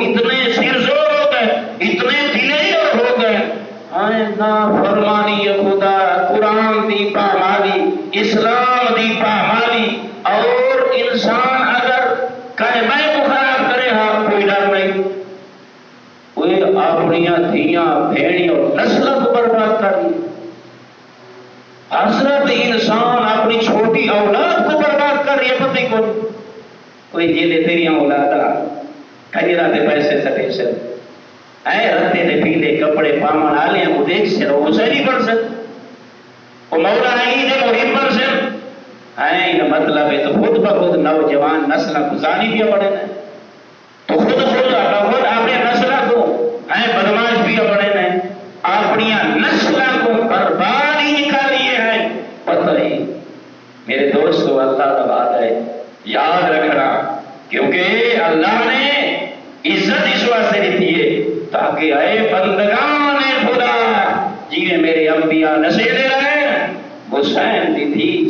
اتنے سرزور ہو گئے، اتنے دلیر ہو گئے، نا فرمانی خدا، قرآن دی پامالی، اسلام دی پامالی، اور انسان اگر کلمہ کو خراب کرے ہاں کوئی ڈر نہیں، کوئی اپنیاں دھیاں بھیڑیاں اور نسل کو برباد کر دی۔ حضرت انسان اپنی چھوٹی اولاد کو برباد کر رہی ہے، پتہ کو کوئی جیلے تیری اولادا کجرا دے پیسے سٹے سے اے رتے دے پیلے کپڑے پامن آلے ہیں وہ دیکھ سے وہ سہری پڑھ سے وہ مولا آئی دے محب پڑھ سے یہ مطلب ہے تو خود بخود نوجوان نسل گزانی بھی پڑے نا تو خود اپنے نسل کو بدماش بھی پڑے نا اپنی نسل کو برباد ہی نکالیے ہیں۔ پتہ ہی میرے دوست کو اللہ کا بات ہے یاد رکھنا، کیونکہ اللہ نے عزت اس واسطے دیتی ہے تاکہ اے بندگان خدا جی میرے انبیاء نصیحت دے رہے ہیں، حسین دی تھی